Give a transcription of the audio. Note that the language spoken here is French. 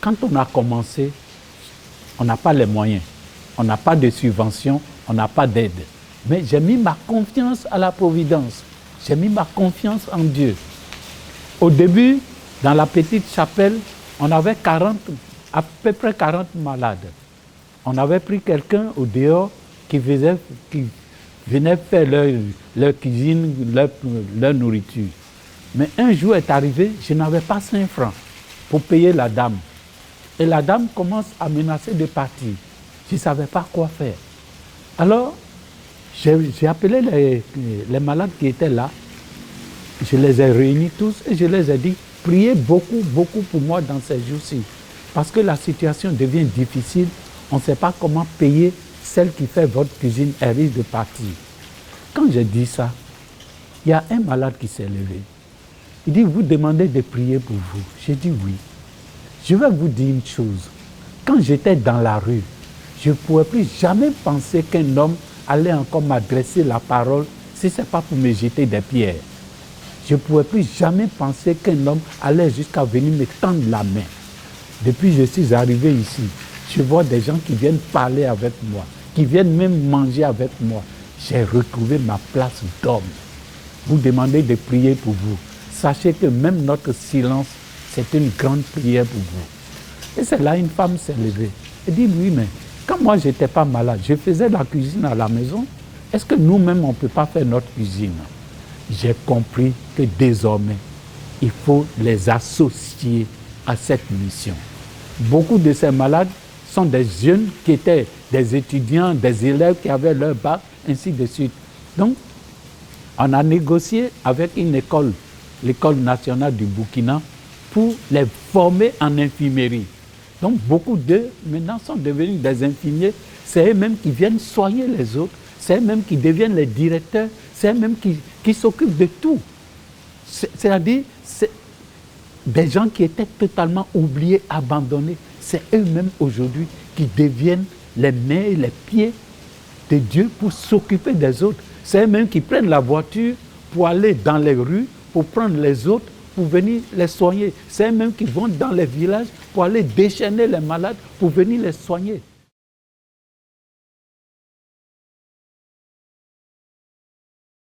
Quand on a commencé, on n'a pas les moyens, on n'a pas de subventions, on n'a pas d'aide. Mais j'ai mis ma confiance à la providence. J'ai mis ma confiance en Dieu. Au début, dans la petite chapelle, on avait à peu près 40 malades. On avait pris quelqu'un au dehors qui venait faire leur cuisine, leur nourriture. Mais un jour est arrivé, je n'avais pas 5 francs pour payer la dame. Et la dame commence à menacer de partir. Je ne savais pas quoi faire. Alors, j'ai appelé les malades qui étaient là. Je les ai réunis tous et je les ai dit, priez beaucoup, beaucoup pour moi dans ces jours-ci. Parce que la situation devient difficile. On ne sait pas comment payer celle qui fait votre cuisine, elle risque de partir. Quand j'ai dit ça, il y a un malade qui s'est levé. Il dit, vous demandez de prier pour vous. J'ai dit oui. Je vais vous dire une chose. Quand j'étais dans la rue, je ne pourrais plus jamais penser qu'un homme allait encore m'adresser la parole si ce n'est pas pour me jeter des pierres. Je ne pourrais plus jamais penser qu'un homme allait jusqu'à venir me tendre la main. Depuis que je suis arrivé ici, je vois des gens qui viennent parler avec moi, qui viennent même manger avec moi. J'ai retrouvé ma place d'homme. Vous demandez de prier pour vous. Sachez que même notre silence, c'est une grande prière pour vous. Et c'est là une femme s'est levée. Elle dit, oui, mais quand moi, je n'étais pas malade, je faisais la cuisine à la maison. Est-ce que nous-mêmes, on ne peut pas faire notre cuisine? J'ai compris que désormais, il faut les associer à cette mission. Beaucoup de ces malades sont des jeunes qui étaient des étudiants, des élèves qui avaient leur bac, ainsi de suite. Donc, on a négocié avec une école, l'école nationale du Burkina, pour les former en infirmerie. Donc, beaucoup d'eux, maintenant, sont devenus des infirmiers. C'est eux-mêmes qui viennent soigner les autres. C'est eux-mêmes qui deviennent les directeurs. C'est eux-mêmes qui s'occupent de tout. C'est-à-dire, des gens qui étaient totalement oubliés, abandonnés. C'est eux-mêmes aujourd'hui qui deviennent les mains et les pieds de Dieu pour s'occuper des autres. C'est eux-mêmes qui prennent la voiture pour aller dans les rues, pour prendre les autres, pour venir les soigner. C'est eux-mêmes qui vont dans les villages pour aller déchaîner les malades, pour venir les soigner.